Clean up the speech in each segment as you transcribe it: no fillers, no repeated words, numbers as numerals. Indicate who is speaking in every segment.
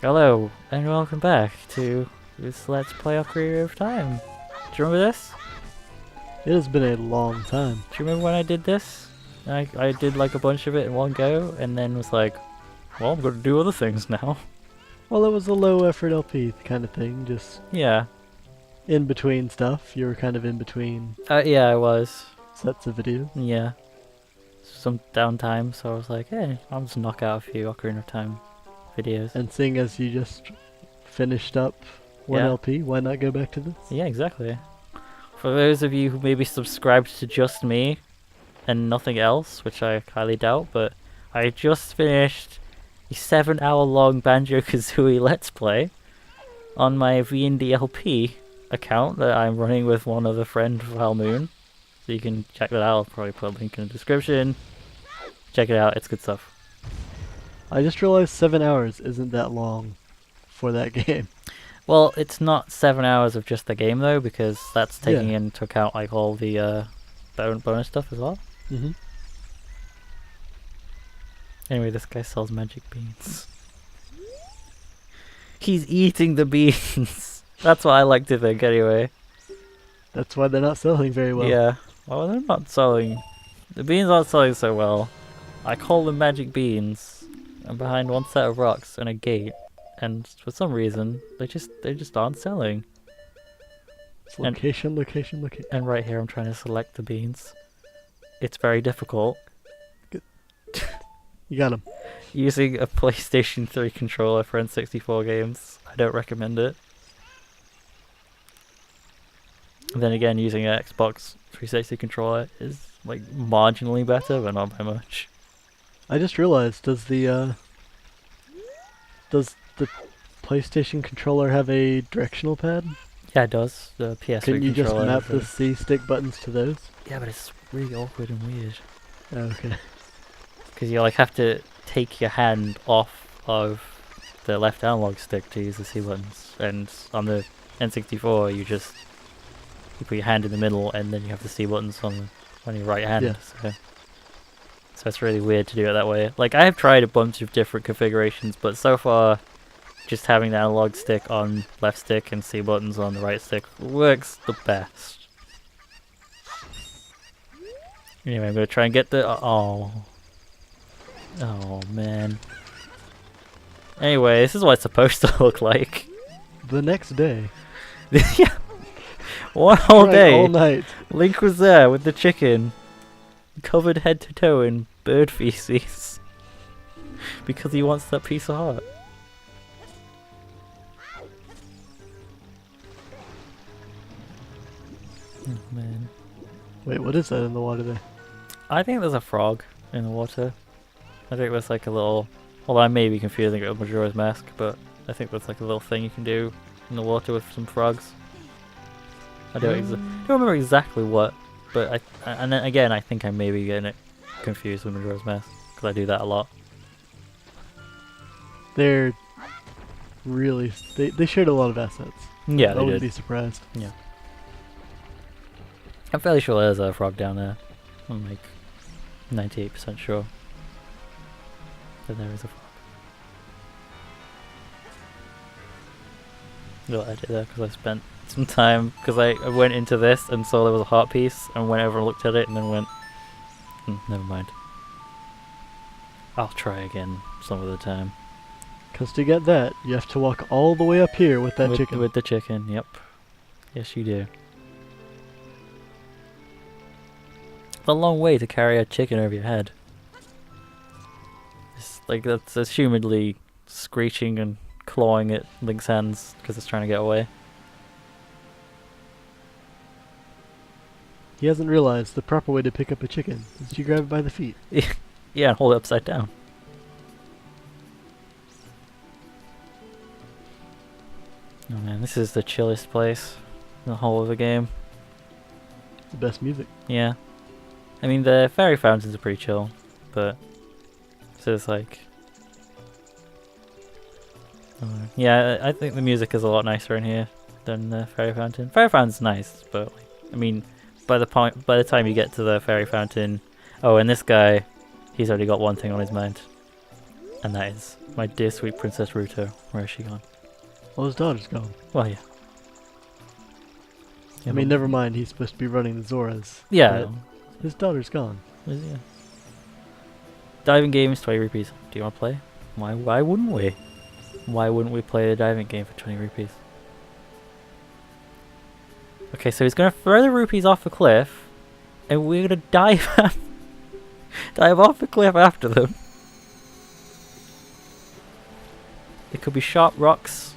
Speaker 1: Hello, and welcome back to this Let's Play Ocarina of Time. Do you remember this?
Speaker 2: It has been a long time.
Speaker 1: Do you remember when I did this? I did like a bunch of it in one go, and then was like, well, I'm gonna do other things now.
Speaker 2: Well, it was a low effort LP kind of thing, just
Speaker 1: Yeah.
Speaker 2: in between stuff. You were kind of in between
Speaker 1: Yeah, I was.
Speaker 2: sets of videos.
Speaker 1: Yeah. Some downtime, so I was like, hey, I'll just knock out a few Ocarina of Time videos.
Speaker 2: And seeing as you just finished up one
Speaker 1: Yeah.
Speaker 2: LP, why not go back to this?
Speaker 1: Yeah, exactly. For those of you who maybe subscribed to just me and nothing else, which I highly doubt, but I just finished a 7-hour long Banjo-Kazooie Let's Play on my VNDLP account that I'm running with one other friend, Valmoon. So you can check that out. I'll probably put a link in the description. Check it out, it's good stuff.
Speaker 2: I just realized 7 hours isn't that long for that game.
Speaker 1: Well, it's not 7 hours of just the game though, because that's taking
Speaker 2: Yeah.
Speaker 1: into account like all the bonus stuff as well.
Speaker 2: Mm-hmm.
Speaker 1: Anyway, this guy sells magic beans. He's eating the beans. That's what I like to think anyway.
Speaker 2: That's why they're not selling very well.
Speaker 1: Yeah. Well, they're not selling. The beans aren't selling so well. I call them magic beans. I'm behind one set of rocks and a gate, and for some reason they just aren't selling.
Speaker 2: It's location.
Speaker 1: And right here, I'm trying to select the beans. It's very difficult.
Speaker 2: You got him.
Speaker 1: Using a PlayStation 3 controller for N64 games, I don't recommend it. And then again, using an Xbox 360 controller is like marginally better, but not by much.
Speaker 2: I just realized, does the PlayStation controller have a directional pad?
Speaker 1: Yeah, it does. The PS3
Speaker 2: Couldn't you just
Speaker 1: controller
Speaker 2: map
Speaker 1: has
Speaker 2: the C stick buttons to those?
Speaker 1: Yeah, but it's really awkward and weird.
Speaker 2: Oh, okay.
Speaker 1: Because you like have to take your hand off of the left analog stick to use the C buttons, and on the N64 you put your hand in the middle and then you have the C buttons on your right hand.
Speaker 2: Yeah.
Speaker 1: So it's really weird to do it that way. Like, I have tried a bunch of different configurations, but so far just having the analog stick on left stick and C buttons on the right stick works the best. Anyway, I'm gonna try and get the oh man. Anyway, this is what it's supposed to look like.
Speaker 2: The next day.
Speaker 1: Yeah. One whole
Speaker 2: Right,
Speaker 1: day.
Speaker 2: all night.
Speaker 1: Link was there with the chicken, covered head to toe in bird feces, because he wants that piece of heart. Oh man.
Speaker 2: Wait, what is that in the water there?
Speaker 1: I think there's a frog in the water. I think there's like a little... Well, I may be confusing it with Majora's Mask, but I think that's like a little thing you can do in the water with some frogs. I don't remember exactly what, but and then again, I think I may be getting it confused with Majora's Mask, because I do that a lot.
Speaker 2: They're really... They shared a lot of assets.
Speaker 1: Yeah,
Speaker 2: I
Speaker 1: they
Speaker 2: wouldn't
Speaker 1: did.
Speaker 2: be surprised.
Speaker 1: Yeah. I'm fairly sure there's a frog down there. I'm like 98% sure that there is a frog. You'll edit there because I spent some time, because I went into this and saw there was a heart piece and went over and looked at it and then went, never mind. I'll try again some other time.
Speaker 2: Because to get that, you have to walk all the way up here with that chicken.
Speaker 1: With the chicken, yep. Yes, you do. It's a long way to carry a chicken over your head. It's like, that's assumedly screeching and clawing at Link's hands because it's trying to get away.
Speaker 2: He hasn't realized the proper way to pick up a chicken is you grab it by the feet.
Speaker 1: Yeah, and hold it upside down. Oh man, this is the chillest place in the whole of the game.
Speaker 2: The best music.
Speaker 1: Yeah. I mean, the fairy fountains are pretty chill, but so it's like... yeah, I think the music is a lot nicer in here than the fairy fountain. Fairy fountain's nice, but like, I mean, by the time you get to the fairy fountain... Oh, and this guy, he's already got one thing on his mind. And that is my dear sweet Princess Ruto. Where is she gone?
Speaker 2: Oh, his daughter's gone.
Speaker 1: Well, yeah.
Speaker 2: I mean, never mind. He's supposed to be running the Zoras.
Speaker 1: Yeah.
Speaker 2: but his daughter's gone.
Speaker 1: Yeah. Diving game is 20 rupees. Do you want to play? Why wouldn't we? Why wouldn't we play a diving game for 20 rupees? Okay, so he's gonna throw the rupees off a cliff, and we're gonna dive dive off the cliff after them. It could be sharp rocks.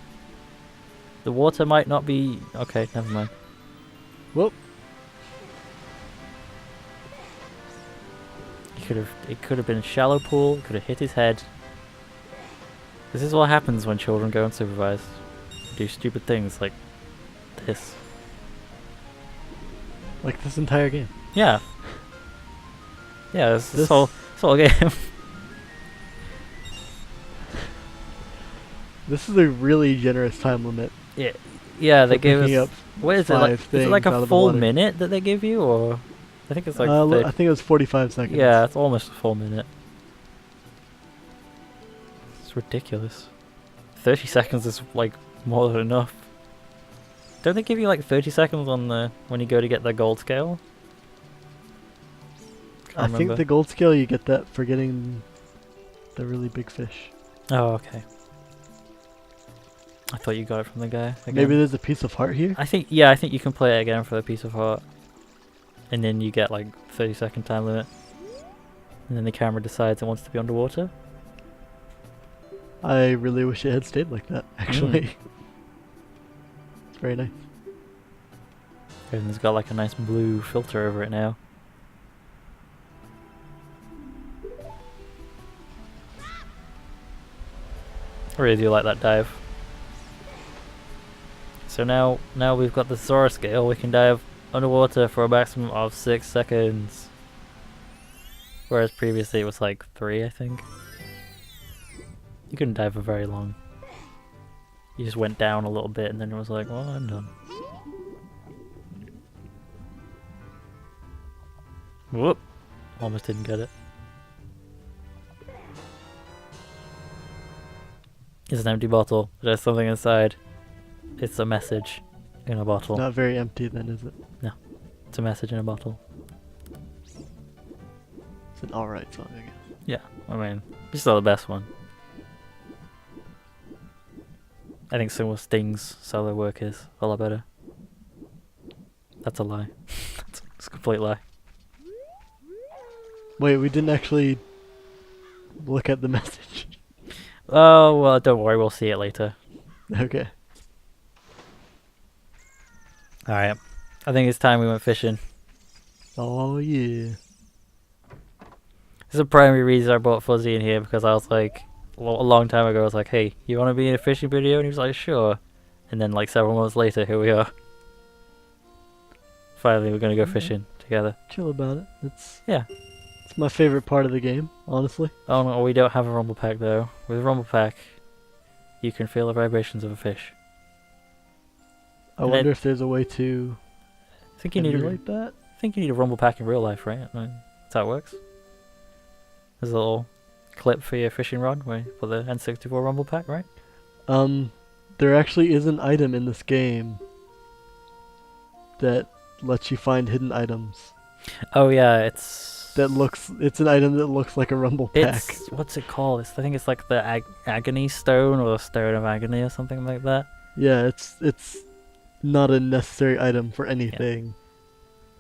Speaker 1: The water might not be... Okay, never mind.
Speaker 2: Whoop.
Speaker 1: It could have been a shallow pool. It could have hit his head. This is what happens when children go unsupervised. Do stupid things like this.
Speaker 2: Like this entire game.
Speaker 1: Yeah. Yeah, this whole game.
Speaker 2: This is a really generous time limit.
Speaker 1: Yeah, they gave
Speaker 2: picking
Speaker 1: us...
Speaker 2: up
Speaker 1: What is it?
Speaker 2: 5
Speaker 1: Like, is it like
Speaker 2: things out
Speaker 1: a
Speaker 2: of the
Speaker 1: full
Speaker 2: water.
Speaker 1: minute that they give you, or... I think it's like...
Speaker 2: I think it was 45 seconds.
Speaker 1: Yeah, it's almost a full minute. It's ridiculous. 30 seconds is like more than enough. Don't they give you like 30 seconds on the when you go to get the gold scale?
Speaker 2: I think the gold scale you get that for getting the really big fish.
Speaker 1: Oh, okay. I thought you got it from the guy again.
Speaker 2: Maybe there's a piece of heart here?
Speaker 1: I think you can play it again for the piece of heart. And then you get like 30-second time limit. And then the camera decides it wants to be underwater.
Speaker 2: I really wish it had stayed like that, actually. It's very nice.
Speaker 1: And it's got like a nice blue filter over it now. I really do like that dive. So now we've got the Zora scale, we can dive underwater for a maximum of 6 seconds. Whereas previously it was like 3, I think. You couldn't dive for very long. You just went down a little bit and then it was like, well, I'm done. Whoop! Almost didn't get it. It's an empty bottle. There's something inside. It's a message in a bottle.
Speaker 2: Not very empty then, is it?
Speaker 1: No. It's a message in a bottle.
Speaker 2: It's an alright song, I guess.
Speaker 1: Yeah, I mean, it's still the best one. I think Sting's solo work is a lot better. That's a lie. That's a complete lie.
Speaker 2: Wait, we didn't actually look at the message.
Speaker 1: Oh, well, don't worry, we'll see it later.
Speaker 2: Okay.
Speaker 1: Alright, I think it's time we went fishing.
Speaker 2: Oh yeah.
Speaker 1: This is the primary reason I brought Fuzzy in here, because I was like, a long time ago, I was like, hey, you want to be in a fishing video? And he was like, sure. And then like several months later, here we are. Finally, we're going to go fishing together.
Speaker 2: Chill about it. It's
Speaker 1: It's
Speaker 2: my favorite part of the game, honestly.
Speaker 1: Oh no, we don't have a rumble pack though. With a rumble pack, you can feel the vibrations of a fish.
Speaker 2: I wonder if there's a way to
Speaker 1: I think you need
Speaker 2: emulate that.
Speaker 1: I think you need a rumble pack in real life, right? I mean, that's how it works. There's a little clip for your fishing rod for the N64 rumble pack, right?
Speaker 2: There actually is an item in this game that lets you find hidden items.
Speaker 1: Oh yeah, it's
Speaker 2: an item that looks like a rumble pack.
Speaker 1: What's it called? I think it's like the agony stone or the stone of agony or something like that.
Speaker 2: Yeah, it's not a necessary item for anything,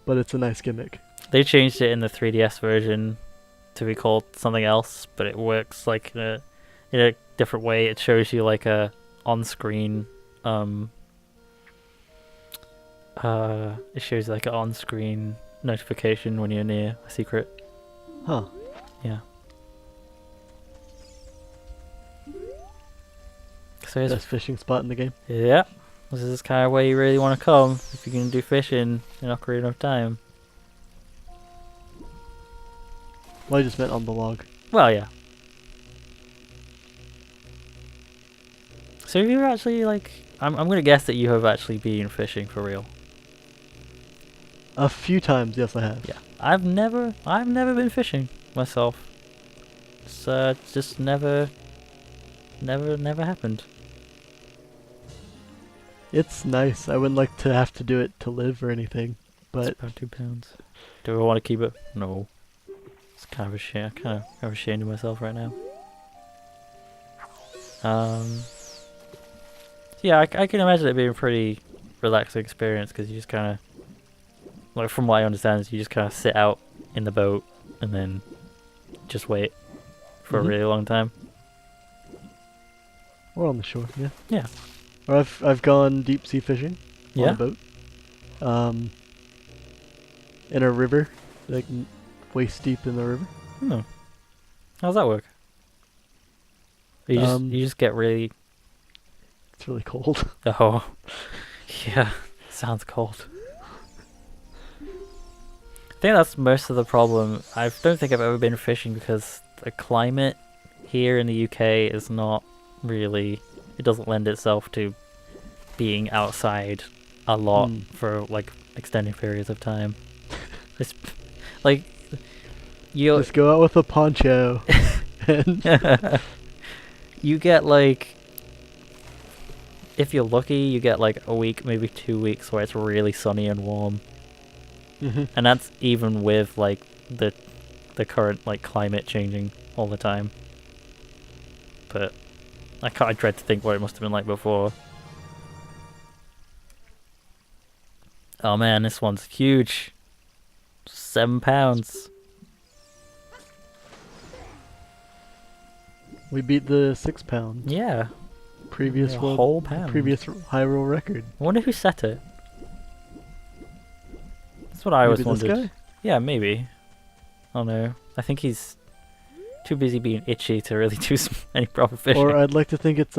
Speaker 2: but it's a nice gimmick.
Speaker 1: They changed it in the 3DS version to be called something else, but it works like in a different way. It shows you like a on-screen it shows like an on-screen notification when you're near a secret.
Speaker 2: Huh.
Speaker 1: Yeah. So here's
Speaker 2: Best fishing spot in the game.
Speaker 1: yeah. This is kind of where you really want to come if you're going to do fishing in Ocarina of Time.
Speaker 2: Well, I just meant on the log.
Speaker 1: Well, yeah. So have you actually like... I'm going to guess that you have actually been fishing for real.
Speaker 2: A few times, yes I have.
Speaker 1: Yeah. I've never been fishing myself. It's just never never happened.
Speaker 2: It's nice. I wouldn't like to have to do it to live or anything,
Speaker 1: It's
Speaker 2: but
Speaker 1: about £2. Do I want to keep it? No. It's kind of a shame. I'm kind of ashamed of myself right now. Yeah, I can imagine it being a pretty relaxing experience because you just kind of, like, from what I understand, is you just kind of sit out in the boat and then just wait for a really long time.
Speaker 2: or on the shore, yeah.
Speaker 1: Yeah.
Speaker 2: Or I've gone deep sea fishing on
Speaker 1: Yeah.
Speaker 2: a boat. In a river, like waist deep in the river.
Speaker 1: Hmm. How's that work? You just get really.
Speaker 2: It's really cold.
Speaker 1: Oh, yeah. Sounds cold. I think that's most of the problem. I don't think I've ever been fishing because the climate here in the UK is not really. It doesn't lend itself to being outside a lot for like extended periods of time. It's like you
Speaker 2: Just go out with a poncho, and
Speaker 1: you get like, if you're lucky, you get like a week, maybe 2 weeks where it's really sunny and warm. And that's even with like the current like climate changing all the time. But I dread to think what it must have been like before. Oh man, this one's huge. £7.
Speaker 2: we beat the 6 pound
Speaker 1: Yeah,
Speaker 2: previous
Speaker 1: a
Speaker 2: world,
Speaker 1: whole pound.
Speaker 2: previous Hyrule record.
Speaker 1: I wonder who set it. That's what I always
Speaker 2: Maybe this
Speaker 1: wondered.
Speaker 2: guy?
Speaker 1: Yeah, maybe. I don't know. I think he's too busy being itchy to really do any proper fishing.
Speaker 2: Or I'd like to think it's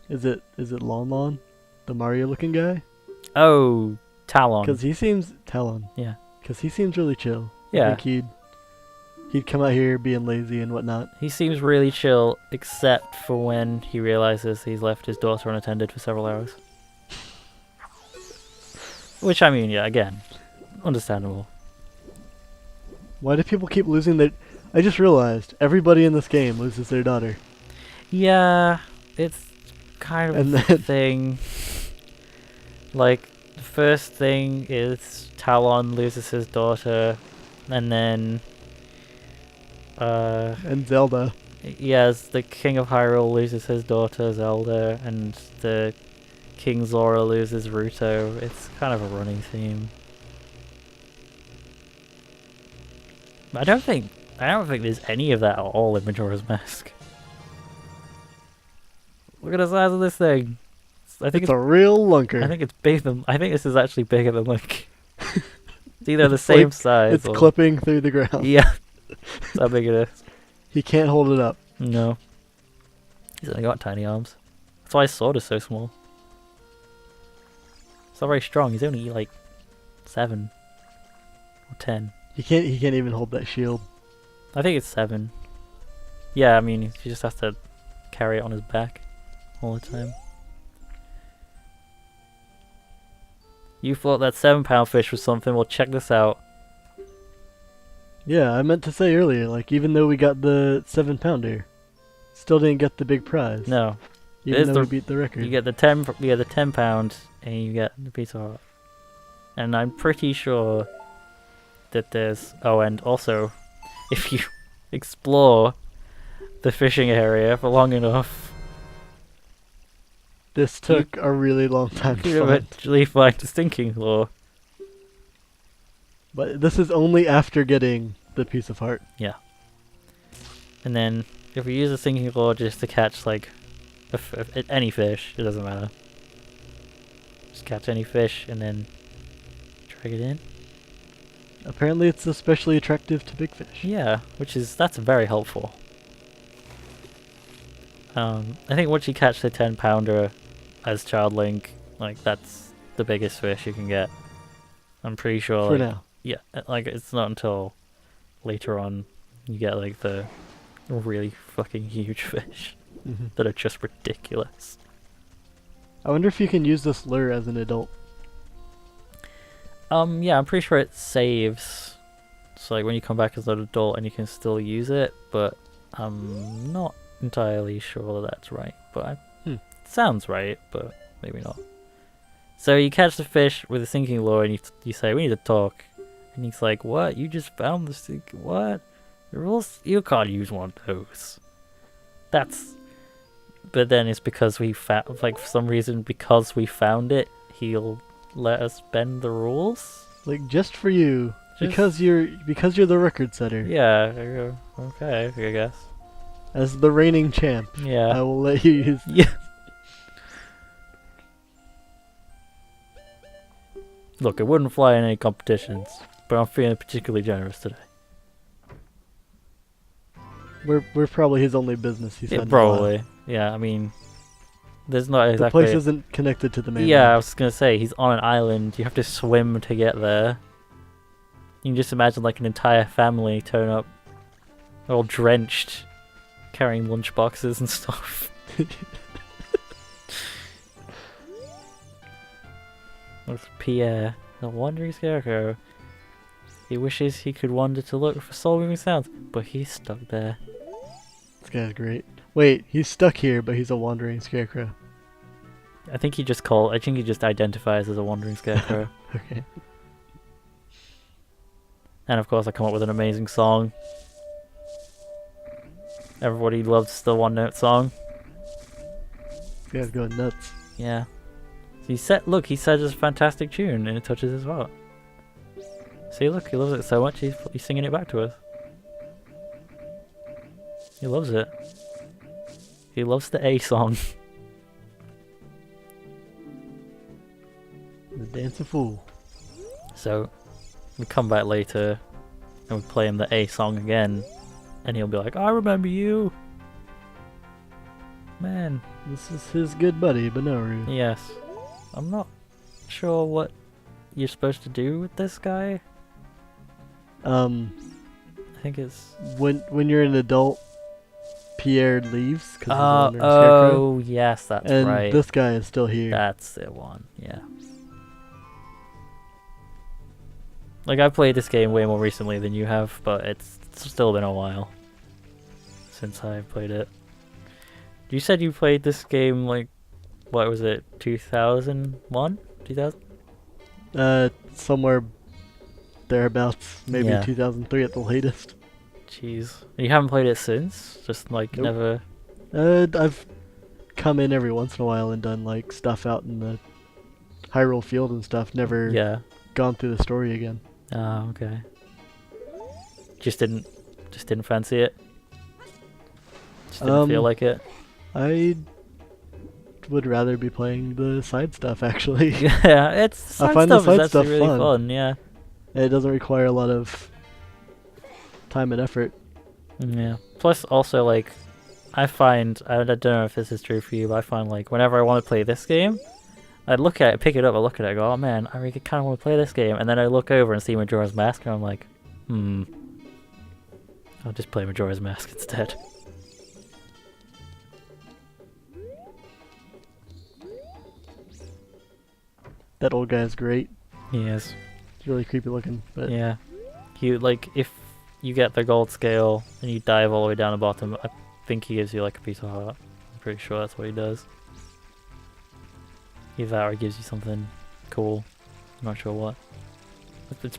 Speaker 2: is it Lon Lon, the Mario looking guy?
Speaker 1: Oh, Talon.
Speaker 2: Because he seems Talon.
Speaker 1: Yeah.
Speaker 2: Because he seems really chill.
Speaker 1: Yeah.
Speaker 2: I think he'd come out here being lazy and whatnot.
Speaker 1: He seems really chill, except for when he realizes he's left his daughter unattended for several hours. Which, I mean, yeah, again, understandable.
Speaker 2: Why do people keep losing their... I just realized everybody in this game loses their daughter.
Speaker 1: Yeah, it's kind of
Speaker 2: And
Speaker 1: a
Speaker 2: then-
Speaker 1: thing. Like, the first thing is Talon loses his daughter, and then...
Speaker 2: And Zelda.
Speaker 1: yes, the King of Hyrule loses his daughter, Zelda, and the King Zora loses Ruto. It's kind of a running theme. I don't think there's any of that at all in Majora's Mask. Look at the size of this thing. I think
Speaker 2: It's a real lunker.
Speaker 1: I think it's bigger than. I think this is actually bigger than Link. It's either the
Speaker 2: It's
Speaker 1: same
Speaker 2: like-
Speaker 1: size.
Speaker 2: It's
Speaker 1: or...
Speaker 2: clipping through the ground.
Speaker 1: Yeah, that's how big it is.
Speaker 2: He can't hold it up.
Speaker 1: No, he's only got tiny arms. That's why his sword is so small. It's not very strong. He's only like 7 or 10.
Speaker 2: He can't even hold that shield.
Speaker 1: I think it's 7. Yeah, I mean, he just has to carry it on his back all the time. You thought that £7 fish was something? Well, check this out.
Speaker 2: Yeah, I meant to say earlier, like, even though we got the 7 pounder, still didn't get the big prize.
Speaker 1: No,
Speaker 2: Even
Speaker 1: is
Speaker 2: though
Speaker 1: the-
Speaker 2: we beat the record.
Speaker 1: you get the £10, and you get the piece of art. And I'm pretty sure that there's... Oh, and also, if you explore the fishing area for long enough,
Speaker 2: This took a really long time
Speaker 1: you
Speaker 2: to find.
Speaker 1: eventually find the stinking claw.
Speaker 2: But this is only after getting the piece of heart.
Speaker 1: And then, if we use a sinking claw just to catch, like, any fish, it doesn't matter. Just catch any fish and then drag it in.
Speaker 2: Apparently it's especially attractive to big fish.
Speaker 1: Yeah, that's very helpful. I think once you catch the 10 pounder as Child Link, like, that's the biggest fish you can get. I'm pretty sure.
Speaker 2: For
Speaker 1: like,
Speaker 2: now.
Speaker 1: Yeah, like, it's not until later on you get, like, the really fucking huge fish that are just ridiculous.
Speaker 2: I wonder if you can use this lure as an adult.
Speaker 1: Yeah, I'm pretty sure it saves. So, like, when you come back as an adult and you can still use it, but I'm not entirely sure that's right, but
Speaker 2: Hmm.
Speaker 1: it sounds right, but maybe not. So you catch the fish with a sinking lure, and you say, "We need to talk." And he's like, "What? You just found the sinking? What? The rules? You can't use one of those." That's. But then it's because we found, like, for some reason, because we found it, he'll let us bend the rules.
Speaker 2: Like, just for you.
Speaker 1: Just-
Speaker 2: Because you're the record setter.
Speaker 1: Yeah. I go, okay, I guess.
Speaker 2: As the reigning champ,
Speaker 1: Yeah.
Speaker 2: I will let you use.
Speaker 1: Yeah. Look, it wouldn't fly in any competitions, but I'm feeling particularly generous today.
Speaker 2: We're probably his only business. He's
Speaker 1: Yeah,
Speaker 2: had in a while.
Speaker 1: probably. Yeah, I mean, there's not
Speaker 2: The
Speaker 1: exactly.
Speaker 2: place isn't connected to the mainland.
Speaker 1: Yeah, I was gonna say he's on an island. You have to swim to get there. You can just imagine like an entire family turn up, all drenched, carrying lunch boxes and stuff. That's Pierre, the wandering scarecrow. He wishes he could wander to look for soul-moving sounds, but he's stuck there.
Speaker 2: This guy's great. Wait, he's stuck here, but he's a wandering scarecrow.
Speaker 1: I think he just identifies as a wandering scarecrow.
Speaker 2: Okay.
Speaker 1: And of course I come up with an amazing song. Everybody loves the one-note song.
Speaker 2: This guy's going nuts.
Speaker 1: Yeah. He said it's a fantastic tune and it touches his heart. See, look, he loves it so much he's singing it back to us. He loves it. He loves the A song.
Speaker 2: The dancing fool.
Speaker 1: So we come back later and we play him the A song again and he'll be like, "I remember you." Man,
Speaker 2: This is his good buddy, Benoru.
Speaker 1: yes. I'm not sure what you're supposed to do with this guy. I think it's
Speaker 2: When you're an adult, Pierre leaves because he's a wandering scarecrow,
Speaker 1: oh yes, that's
Speaker 2: and
Speaker 1: right.
Speaker 2: this guy is still here.
Speaker 1: That's the one, yeah. Like, I played this game way more recently than you have, but it's still been a while since I played it. You said you played this game, like, what was it, 2001? 2000?
Speaker 2: Somewhere thereabouts, maybe
Speaker 1: Yeah.
Speaker 2: 2003 at the latest.
Speaker 1: Jeez. You haven't played it since? Just, like,
Speaker 2: Nope.
Speaker 1: never...
Speaker 2: I've come in every once in a while and done like stuff out in the Hyrule Field and stuff. Never
Speaker 1: Yeah.
Speaker 2: gone through the story again.
Speaker 1: Oh, okay. Just didn't fancy it? Just didn't feel like it?
Speaker 2: I would rather be playing the side stuff actually.
Speaker 1: Yeah, it's side
Speaker 2: find the
Speaker 1: stuff is
Speaker 2: side
Speaker 1: actually
Speaker 2: stuff
Speaker 1: really
Speaker 2: fun.
Speaker 1: fun, yeah.
Speaker 2: It doesn't require a lot of time and effort.
Speaker 1: Yeah. Plus, also, like, I don't know if this is true for you, but I find, like, whenever I want to play this game, I'd look at it, pick it up, I look at it, I go, oh man, I really kind of want to play this game, and then I look over and see Majora's Mask, and I'm like, I'll just play Majora's Mask instead.
Speaker 2: That old guy's great.
Speaker 1: He is.
Speaker 2: He's really creepy looking, but
Speaker 1: Yeah. Like, if you get the gold scale and you dive all the way down the bottom, I think he gives you, like, a piece of heart. I'm pretty sure that's what he does. Either that or he gives you something cool. I'm not sure what.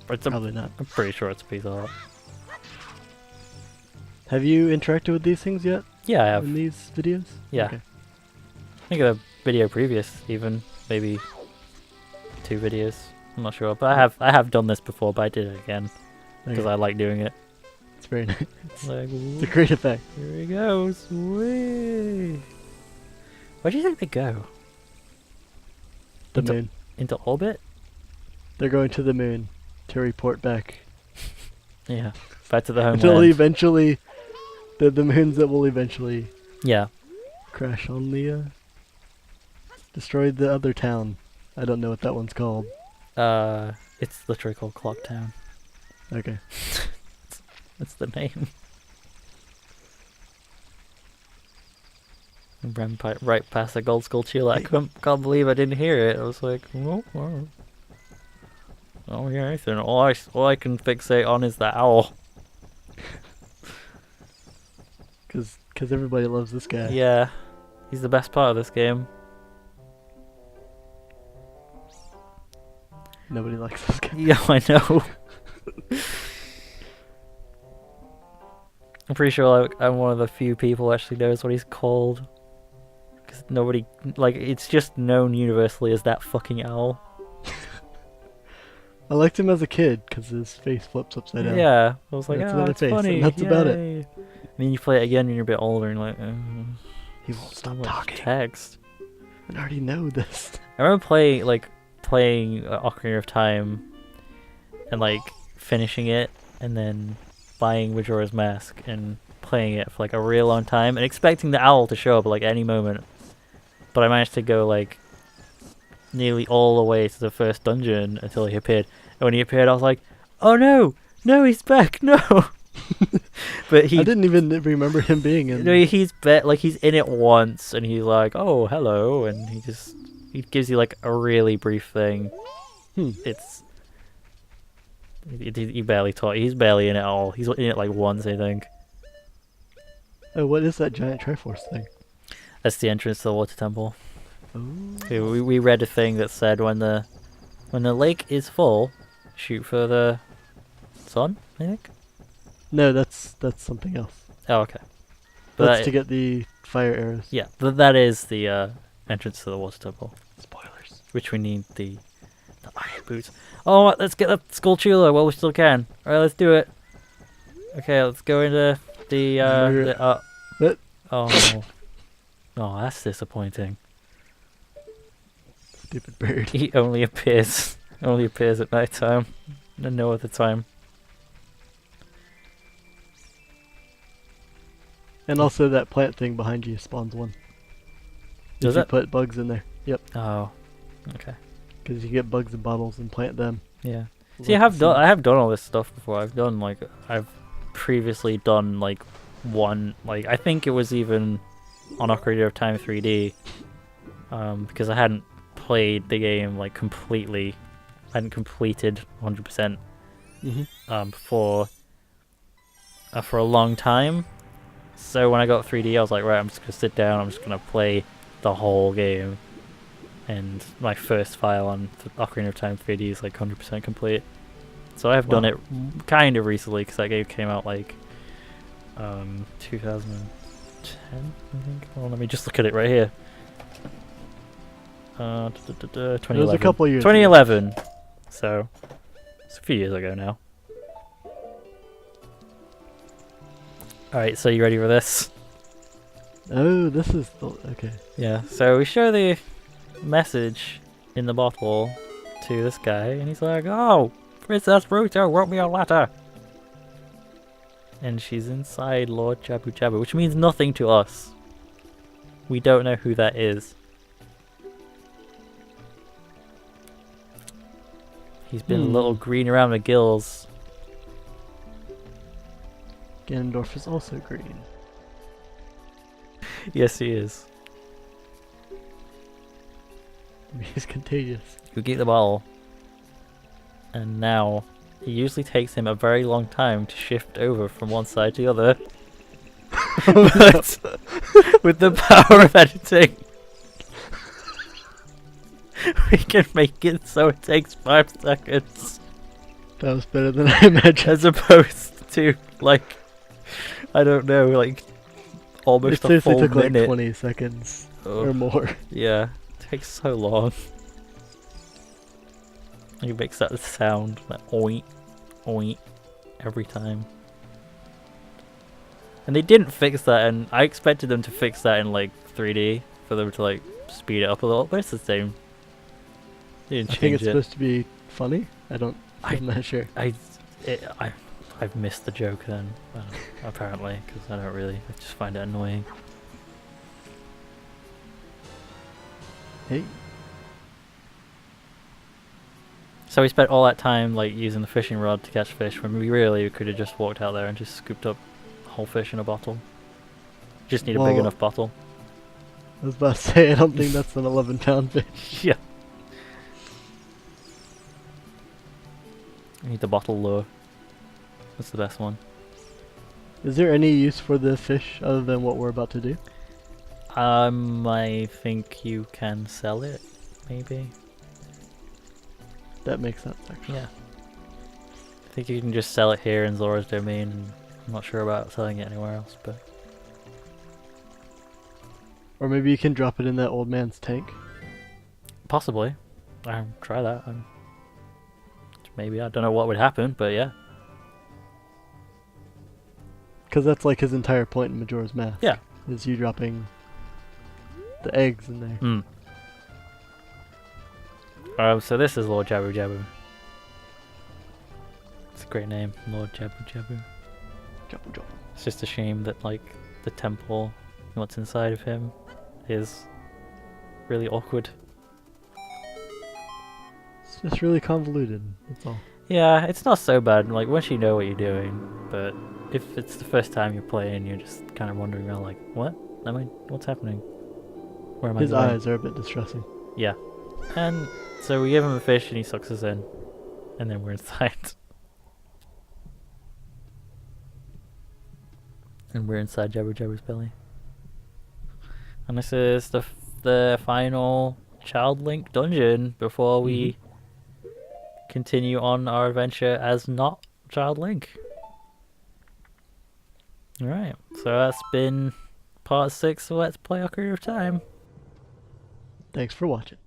Speaker 2: probably not.
Speaker 1: I'm pretty sure it's a piece of heart.
Speaker 2: Have you interacted with these things yet
Speaker 1: Yeah, I have.
Speaker 2: in these videos?
Speaker 1: Yeah.
Speaker 2: Okay.
Speaker 1: I think the video previous, even maybe 2 videos. I'm not sure, but I have done this before, but I did it again because
Speaker 2: Okay.
Speaker 1: I like doing it.
Speaker 2: It's very nice.
Speaker 1: Like,
Speaker 2: It's a great effect.
Speaker 1: here he goes. Whee! Where do you think they go?
Speaker 2: The
Speaker 1: Into-
Speaker 2: moon.
Speaker 1: Into orbit?
Speaker 2: They're going to the moon to report back.
Speaker 1: Yeah, back to the
Speaker 2: Until
Speaker 1: homeland.
Speaker 2: eventually, the moons that will eventually
Speaker 1: Yeah,
Speaker 2: crash on the destroy the other town. I don't know what that one's called.
Speaker 1: it's literally called Clock Town.
Speaker 2: Okay.
Speaker 1: That's the name. And ran right past the Gold Skull Chill. I can't believe I didn't hear it. I was like, oh, oh. I don't hear anything. All I can fixate on is the owl.
Speaker 2: Because Because everybody loves this guy.
Speaker 1: Yeah, he's the best part of this game.
Speaker 2: Nobody likes this guy.
Speaker 1: Yeah, I know. I'm pretty sure like, I'm one of the few people who actually knows what he's called. Because nobody, like, it's just known universally as that fucking owl.
Speaker 2: I liked him as a kid because his face flips upside down.
Speaker 1: Yeah, I was like,
Speaker 2: That's
Speaker 1: oh,
Speaker 2: another
Speaker 1: it's
Speaker 2: face, and
Speaker 1: funny.
Speaker 2: that's about it.
Speaker 1: Yay. And then you play it again when you're a bit older and like,
Speaker 2: He won't
Speaker 1: so
Speaker 2: stop
Speaker 1: much
Speaker 2: talking.
Speaker 1: text.
Speaker 2: I already know this.
Speaker 1: I remember playing Ocarina of Time and like finishing it and then buying Majora's Mask and playing it for like a real long time and expecting the owl to show up at like any moment. But I managed to go like nearly all the way to the first dungeon until he appeared. And when he appeared, I was like, "Oh no, no, he's back, no!" But
Speaker 2: I didn't even remember him being in.
Speaker 1: no, he's in it once, and he's like, "Oh, hello," and he gives you like a really brief thing. It's he barely taught. He's barely in it at all. He's in it like once, I think.
Speaker 2: Oh, what is that giant Triforce thing?
Speaker 1: That's the entrance to the water temple.
Speaker 2: Oh.
Speaker 1: Okay, we read a thing that said when the lake is full, shoot for the sun, I think.
Speaker 2: No, that's something else.
Speaker 1: Oh, okay. But
Speaker 2: That's to get the fire arrows.
Speaker 1: yeah, but that is the entrance to the water temple,
Speaker 2: Spoilers.
Speaker 1: which we need the iron boots. Oh, let's get the Skulltula while we still can. All right, let's do it. Okay, let's go into
Speaker 2: What?
Speaker 1: Oh, oh, that's disappointing.
Speaker 2: Stupid bird.
Speaker 1: He only appears at night time, and no other time.
Speaker 2: And also that plant thing behind you spawns one.
Speaker 1: Does
Speaker 2: if you
Speaker 1: it?
Speaker 2: put bugs in there. Yep.
Speaker 1: Oh, okay.
Speaker 2: Because you get bugs in bottles and plant them.
Speaker 1: Yeah. See, I have done all this stuff before. I've previously done like one, like I think it was even on Ocarina of Time 3D, because I hadn't played the game like completely, I hadn't completed 100% before for a long time. So when I got 3D, I was like, right, I'm just gonna sit down. I'm just gonna play the whole game. And my first file on Ocarina of Time 3D is like 100% complete. So I have done it kind of recently because that game came out like 2010, I think. Well, let me just look at it right here. 2011.
Speaker 2: It was a couple years
Speaker 1: 2011. Ago. So it's a few years ago now. Alright, so you ready for this?
Speaker 2: Oh, this is the... Okay.
Speaker 1: Yeah, so we show the message in the bottle to this guy, and he's like, "Oh, Princess Ruto wrote me a letter." And she's inside Lord Jabu-Jabu, which means nothing to us. We don't know who that is. He's been a little green around the gills.
Speaker 2: Ganondorf is also green.
Speaker 1: Yes, he is.
Speaker 2: He's contagious.
Speaker 1: You get the bottle. And now, it usually takes him a very long time to shift over from one side to the other. But with the power of editing, we can make it so it takes 5 seconds.
Speaker 2: That was better than I imagined.
Speaker 1: As opposed to, like, I don't know, like, almost
Speaker 2: It
Speaker 1: a
Speaker 2: seriously
Speaker 1: full
Speaker 2: took
Speaker 1: minute.
Speaker 2: like 20 seconds or more.
Speaker 1: Yeah, it takes so long. It makes that sound, like oink, oink, every time. And they didn't fix that, and I expected them to fix that in like 3D for them to like speed it up a little, but it's the same. They didn't
Speaker 2: I think
Speaker 1: change
Speaker 2: it's
Speaker 1: it.
Speaker 2: supposed to be funny. I'm not sure.
Speaker 1: I've missed the joke then, apparently, because I just find it annoying.
Speaker 2: Hey.
Speaker 1: So we spent all that time like using the fishing rod to catch fish when we could have just walked out there and just scooped up a whole fish in a bottle. Just need a big enough bottle.
Speaker 2: I was about to say, I don't think that's an 11-pound fish.
Speaker 1: Yeah. I need the bottle lure. That's the best one.
Speaker 2: Is there any use for the fish other than what we're about to do?
Speaker 1: I think you can sell it, maybe.
Speaker 2: That makes sense, actually.
Speaker 1: Yeah. I think you can just sell it here in Zora's domain. And I'm not sure about selling it anywhere else, but
Speaker 2: Or maybe you can drop it in that old man's tank.
Speaker 1: possibly. Try that. Maybe I don't know what would happen, but yeah.
Speaker 2: Because that's like his entire point in Majora's Mask.
Speaker 1: Yeah.
Speaker 2: Is you dropping the eggs in there.
Speaker 1: Hmm. So this is Lord Jabu-Jabu. It's a great name, Lord Jabu-Jabu.
Speaker 2: Jabu-Jabu.
Speaker 1: It's just a shame that like the temple and what's inside of him is really awkward.
Speaker 2: It's just really convoluted, that's all.
Speaker 1: Yeah, it's not so bad, like once you know what you're doing, but if it's the first time you're playing, you're just kind of wandering around like, what's happening? Where am I
Speaker 2: His
Speaker 1: going?
Speaker 2: eyes are a bit distressing.
Speaker 1: Yeah. And so we give him a fish and he sucks us in. And then we're inside. And we're inside Jabu-Jabu's belly. And this is the final Child Link dungeon before we continue on our adventure as not Child Link. Alright, so that's been part 6 of Let's Play Ocarina of Time.
Speaker 2: Thanks for watching.